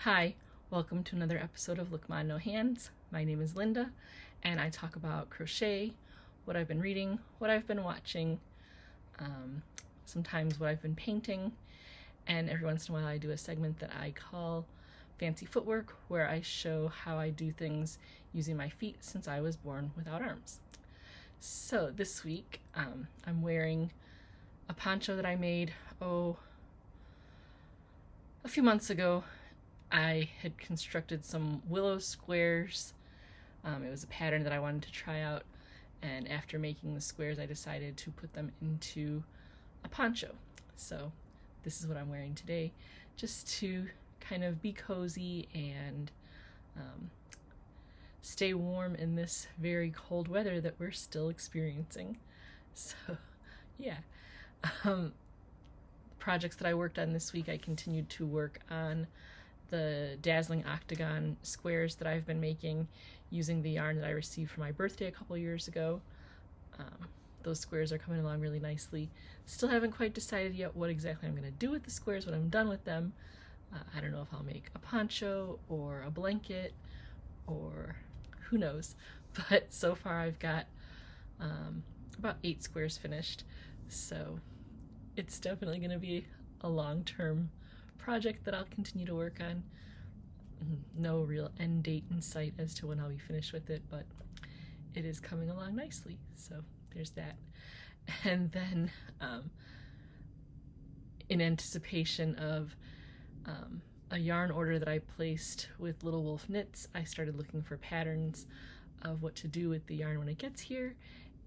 Hi, welcome to another episode of Look Ma No Hands. My name is Linda, and I talk about crochet, what I've been reading, what I've been watching, sometimes what I've been painting, and every once in a while I do a segment that I call Fancy Footwork, where I show how I do things using my feet since I was born without arms. So this week, I'm wearing a poncho that I made, a few months ago. I had constructed some Willow squares. It was a pattern that I wanted to try out, and after making the squares I decided to put them into a poncho. So this is what I'm wearing today, just to kind of be cozy and stay warm in this very cold weather that we're still experiencing. So yeah. Projects that I worked on this week, I continued to work on the dazzling octagon squares that I've been making using the yarn that I received for my birthday a couple years ago. Those squares are coming along really nicely. Still haven't quite decided yet what exactly I'm going to do with the squares when I'm done with them. I don't know if I'll make a poncho or a blanket or who knows. But so far I've got about 8 squares finished. So it's definitely going to be a long-term project that I'll continue to work on. No real end date in sight as to when I'll be finished with it, but it is coming along nicely. So there's that. And then in anticipation of a yarn order that I placed with Little Wolf Knits, I started looking for patterns of what to do with the yarn when it gets here,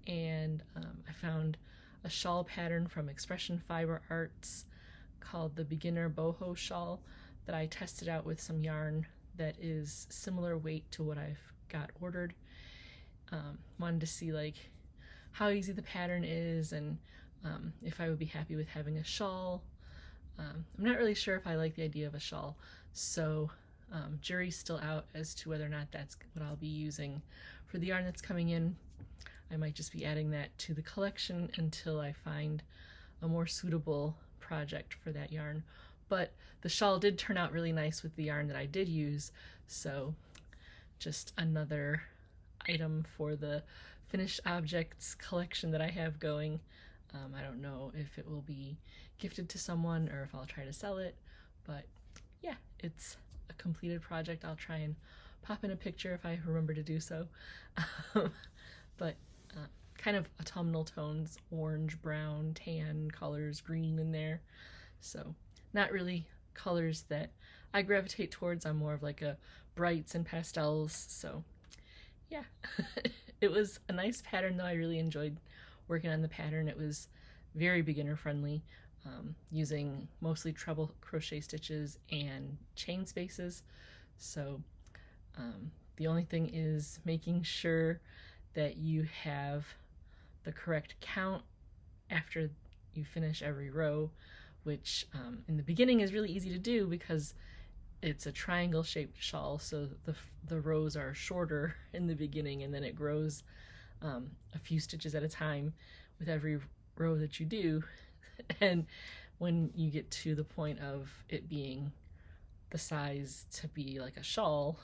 and I found a shawl pattern from Expression Fiber Arts called the Beginner Boho Shawl that I tested out with some yarn that is similar weight to what I've got ordered. Wanted to see like how easy the pattern is and if I would be happy with having a shawl. I'm not really sure if I like the idea of a shawl, so jury's still out as to whether or not that's what I'll be using for the yarn that's coming in. I might just be adding that to the collection until I find a more suitable project for that yarn. But the shawl did turn out really nice with the yarn that I did use, so just another item for the finished objects collection that I have going. I don't know if it will be gifted to someone or if I'll try to sell it, but yeah, it's a completed project. I'll try and pop in a picture if I remember to do so. But kind of autumnal tones, orange, brown, tan colors, green in there. So not really colors that I gravitate towards. I'm more of like a brights and pastels. So yeah, it was a nice pattern though. I really enjoyed working on the pattern. It was very beginner friendly, using mostly treble crochet stitches and chain spaces. So the only thing is making sure that you have the correct count after you finish every row, which in the beginning is really easy to do because it's a triangle shaped shawl, so the rows are shorter in the beginning and then it grows a few stitches at a time with every row that you do. And when you get to the point of it being the size to be like a shawl,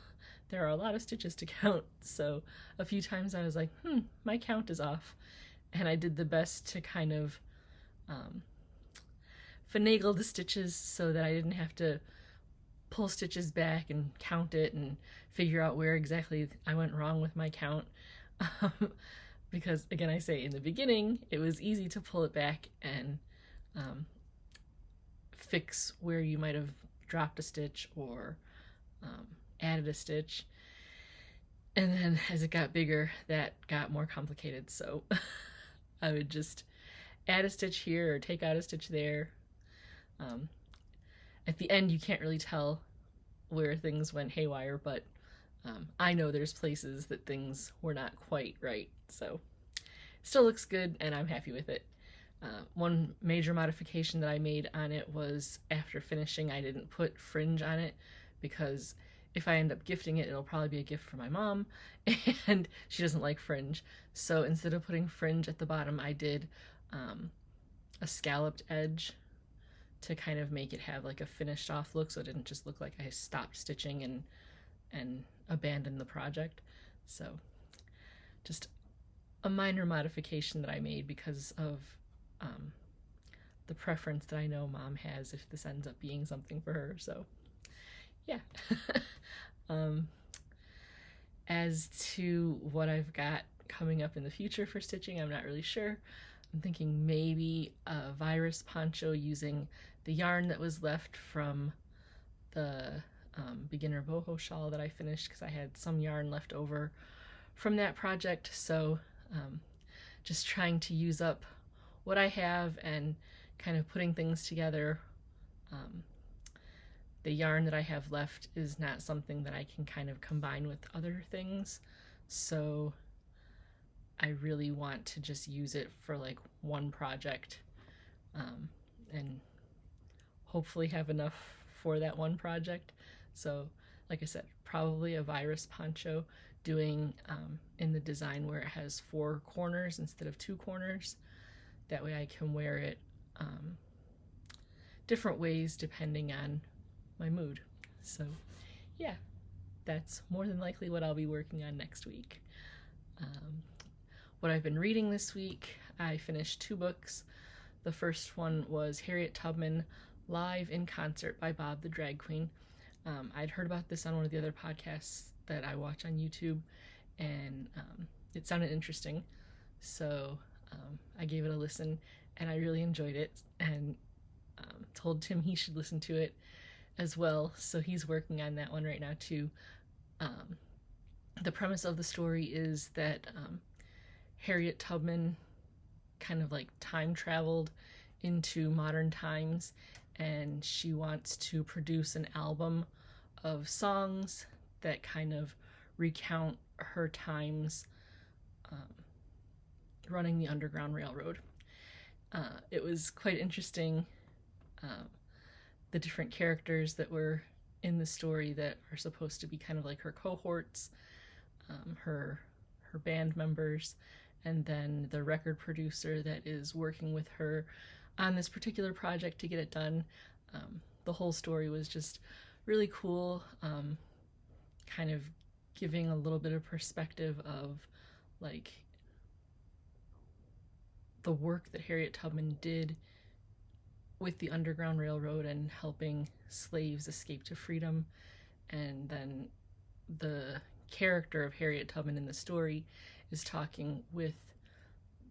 there are a lot of stitches to count. So a few times I was like, my count is off. And I did the best to kind of finagle the stitches so that I didn't have to pull stitches back and count it and figure out where exactly I went wrong with my count. Because again, I say in the beginning, it was easy to pull it back and fix where you might have dropped a stitch or added a stitch. And then as it got bigger, that got more complicated. So I would just add a stitch here or take out a stitch there. At the end, you can't really tell where things went haywire, but I know there's places that things were not quite right. So still looks good and I'm happy with it. One major modification that I made on it was after finishing, I didn't put fringe on it because if I end up gifting it, it'll probably be a gift for my mom, and she doesn't like fringe. So instead of putting fringe at the bottom, I did a scalloped edge to kind of make it have like a finished off look, so it didn't just look like I stopped stitching and abandoned the project. So just a minor modification that I made because of the preference that I know Mom has if this ends up being something for her. So yeah. As to what I've got coming up in the future for stitching, I'm not really sure. I'm thinking maybe a virus poncho using the yarn that was left from the beginner boho shawl that I finished, because I had some yarn left over from that project. So just trying to use up what I have and kind of putting things together. The yarn that I have left is not something that I can kind of combine with other things, so I really want to just use it for like one project, and hopefully have enough for that one project. So like I said, probably a virus poncho, doing in the design where it has 4 corners instead of 2 corners. That way I can wear it different ways depending on my mood. So yeah, that's more than likely what I'll be working on next week. What I've been reading this week, I finished 2 books. The first one was Harriet Tubman, Live in Concert by Bob the Drag Queen. I'd heard about this on one of the other podcasts that I watch on YouTube, and it sounded interesting, so I gave it a listen, and I really enjoyed it, and told Tim he should listen to it as well, so he's working on that one right now too. The premise of the story is that Harriet Tubman kind of like time traveled into modern times, and she wants to produce an album of songs that kind of recount her times running the Underground Railroad. It was quite interesting, the different characters that were in the story that are supposed to be kind of like her cohorts, her band members, and then the record producer that is working with her on this particular project to get it done. The whole story was just really cool, kind of giving a little bit of perspective of like the work that Harriet Tubman did with the Underground Railroad and helping slaves escape to freedom. And then the character of Harriet Tubman in the story is talking with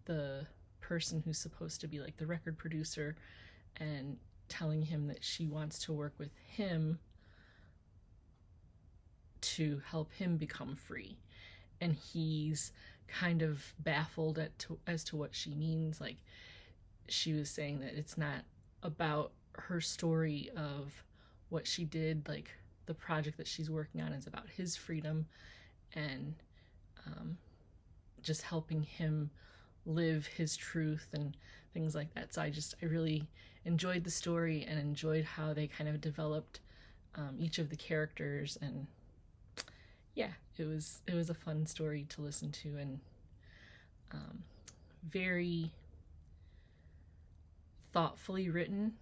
the person who's supposed to be like the record producer and telling him that she wants to work with him to help him become free. And he's kind of baffled as to what she means. Like, she was saying that it's not about her story of what she did, like the project that she's working on is about his freedom and just helping him live his truth and things like that. So I really enjoyed the story and enjoyed how they kind of developed each of the characters, and yeah, it was a fun story to listen to, and very thoughtfully written.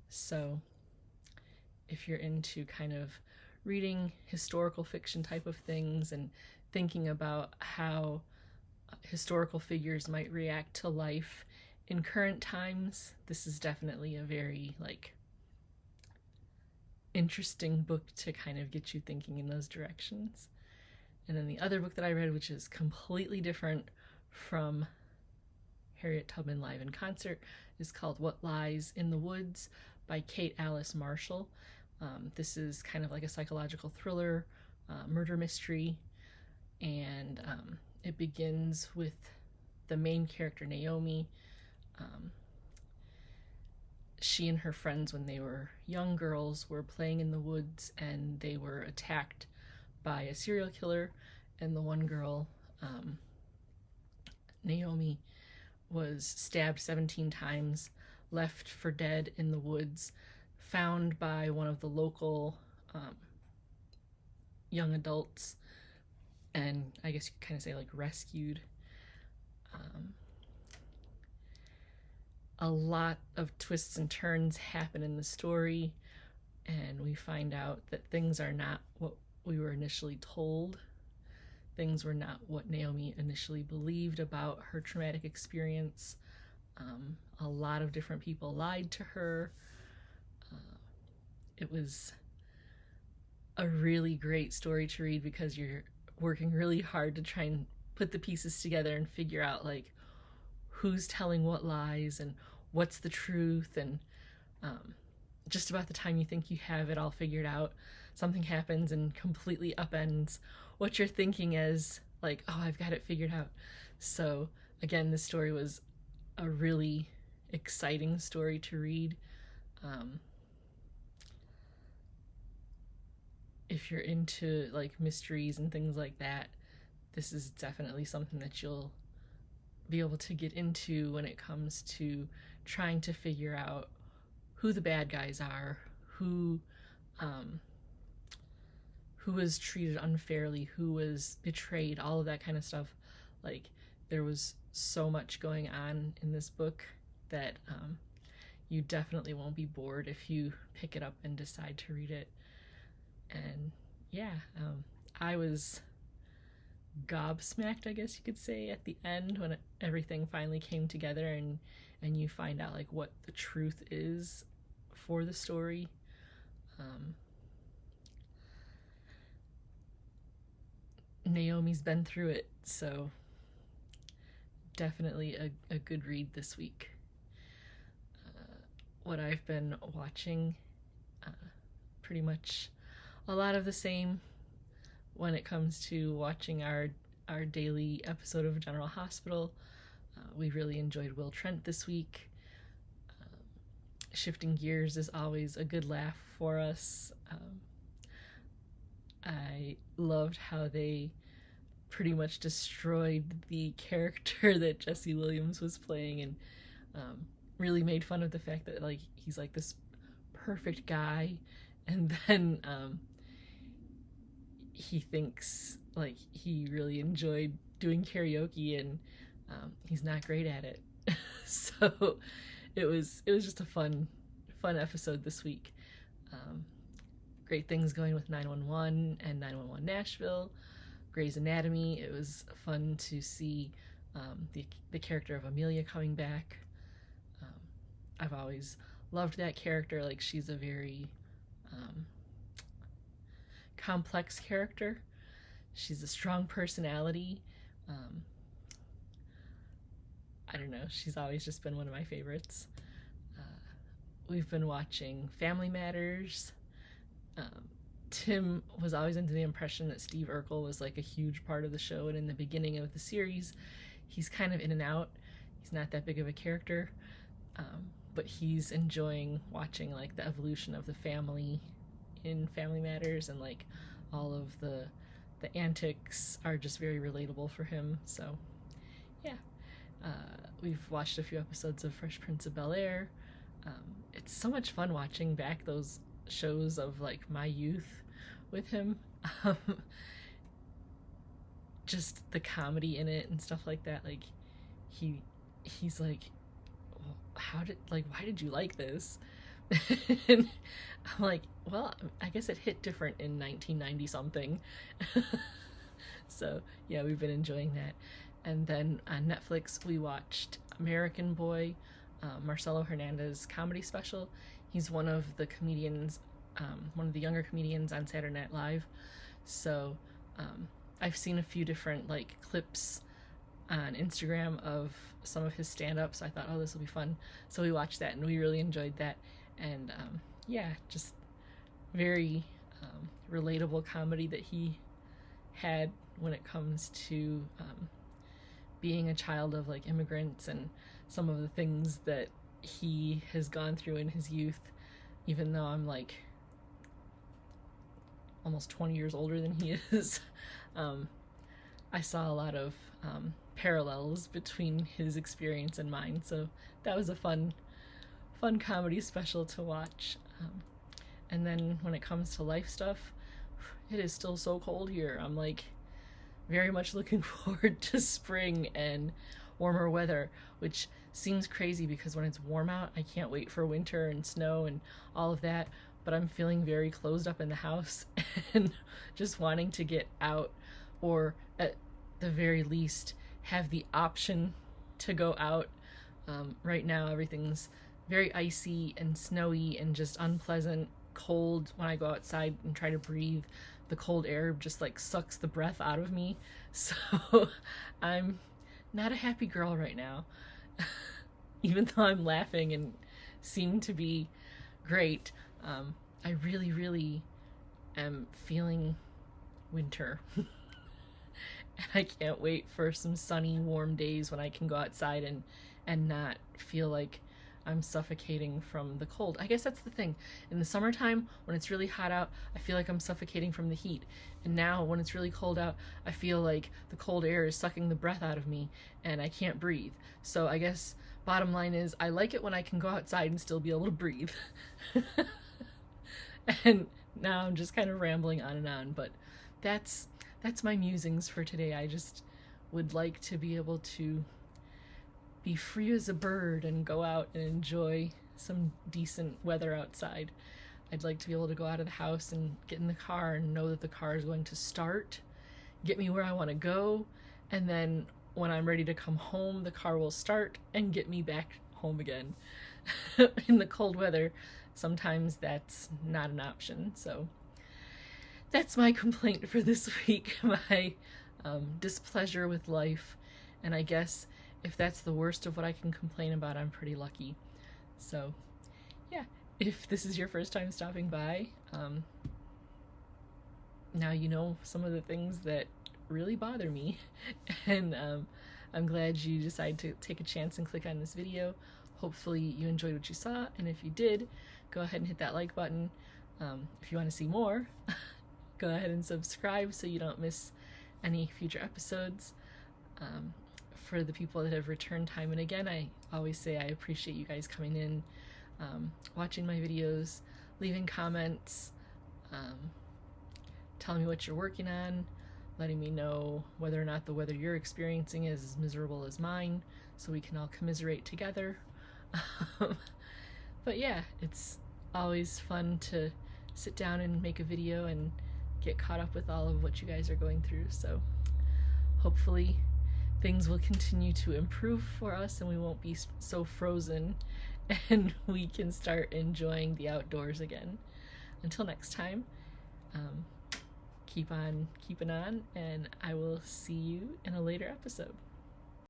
So if you're into kind of reading historical fiction type of things and thinking about how historical figures might react to life in current times, this is definitely a very like interesting book to kind of get you thinking in those directions. And then the other book that I read, which is completely different from Harriet Tubman Live in Concert, is called What Lies in the Woods by Kate Alice Marshall. This is kind of like a psychological thriller, murder mystery, and it begins with the main character, Naomi. She and her friends, when they were young girls, were playing in the woods, and they were attacked by a serial killer, and the one girl, Naomi, was stabbed 17 times, left for dead in the woods, found by one of the local young adults, and I guess you could kind of say like rescued. a lot of twists and turns happen in the story, and we find out that things are not what we were initially told. Things were not what Naomi initially believed about her traumatic experience. A lot of different people lied to her. It was a really great story to read because you're working really hard to try and put the pieces together and figure out like who's telling what lies and what's the truth. And just about the time you think you have it all figured out, something happens and completely upends what you're thinking as like, oh, I've got it figured out. So again, this story was a really exciting story to read. If you're into like mysteries and things like that, this is definitely something that you'll be able to get into when it comes to trying to figure out who the bad guys are, who was treated unfairly, who was betrayed, all of that kind of stuff. Like, there was so much going on in this book that you definitely won't be bored if you pick it up and decide to read it. And yeah, I was gobsmacked, I guess you could say, at the end when everything finally came together and you find out like what the truth is for the story. Naomi's been through it, so definitely a good read this week. What I've been watching, pretty much a lot of the same when it comes to watching our daily episode of General Hospital. We really enjoyed Will Trent this week. Shifting gears is always a good laugh for us. I loved how they pretty much destroyed the character that Jesse Williams was playing, and really made fun of the fact that like he's like this perfect guy, and then he thinks like he really enjoyed doing karaoke, and he's not great at it. So it was just a fun episode this week. Great things going with 911 and 911 Nashville, Grey's Anatomy. It was fun to see the character of Amelia coming back. I've always loved that character. Like, she's a very complex character. She's a strong personality. I don't know, she's always just been one of my favorites. We've been watching Family Matters. Tim was always under the impression that Steve Urkel was like a huge part of the show, and in the beginning of the series he's kind of in and out. He's not that big of a character, but he's enjoying watching like the evolution of the family in Family Matters, and like all of the antics are just very relatable for him. So yeah, we've watched a few episodes of Fresh Prince of Bel-Air. It's so much fun watching back those shows of like my youth with him. Just the comedy in it and stuff like that. Like he's like, well, why did you like this? And I'm like, well, I guess it hit different in 1990 something. So yeah, we've been enjoying that. And then on Netflix we watched American Boy, Marcello Hernandez comedy special. He's one of the comedians, one of the younger comedians on Saturday Night Live. So I've seen a few different like clips on Instagram of some of his stand-ups. So I thought, oh, this will be fun. So we watched that and we really enjoyed that. And yeah, just very relatable comedy that he had when it comes to being a child of like immigrants and some of the things that he has gone through in his youth, even though I'm like almost 20 years older than he is. I saw a lot of parallels between his experience and mine, so that was a fun comedy special to watch. And then when it comes to life stuff, it is still so cold here. I'm like very much looking forward to spring and warmer weather, which seems crazy because when it's warm out, I can't wait for winter and snow and all of that, but I'm feeling very closed up in the house and just wanting to get out, or at the very least have the option to go out. Right now everything's very icy and snowy and just unpleasant, cold. When I go outside and try to breathe, the cold air just like sucks the breath out of me. So I'm not a happy girl right now. Even though I'm laughing and seem to be great, I really, really am feeling winter. And I can't wait for some sunny, warm days when I can go outside and not feel like I'm suffocating from the cold. I guess that's the thing. In the summertime, when it's really hot out, I feel like I'm suffocating from the heat. And now, when it's really cold out, I feel like the cold air is sucking the breath out of me and I can't breathe. So I guess bottom line is, I like it when I can go outside and still be able to breathe. And now I'm just kind of rambling on, but that's my musings for today. I just would like to be able to be free as a bird and go out and enjoy some decent weather outside. I'd like to be able to go out of the house and get in the car and know that the car is going to start, get me where I want to go, and then when I'm ready to come home, the car will start and get me back home again. In the cold weather, sometimes that's not an option. So that's my complaint for this week, my displeasure with life. And I guess if that's the worst of what I can complain about, I'm pretty lucky. So yeah, if this is your first time stopping by, now you know some of the things that really bother me. And I'm glad you decided to take a chance and click on this video. Hopefully you enjoyed what you saw, and if you did, go ahead and hit that like button. If you want to see more, go ahead and subscribe so you don't miss any future episodes. For the people that have returned time and again, I always say I appreciate you guys coming in, watching my videos, leaving comments, telling me what you're working on, letting me know whether or not the weather you're experiencing is as miserable as mine, so we can all commiserate together. But yeah, it's always fun to sit down and make a video and get caught up with all of what you guys are going through. So hopefully things will continue to improve for us and we won't be so frozen and we can start enjoying the outdoors again. Until next time, keep on keeping on, and I will see you in a later episode.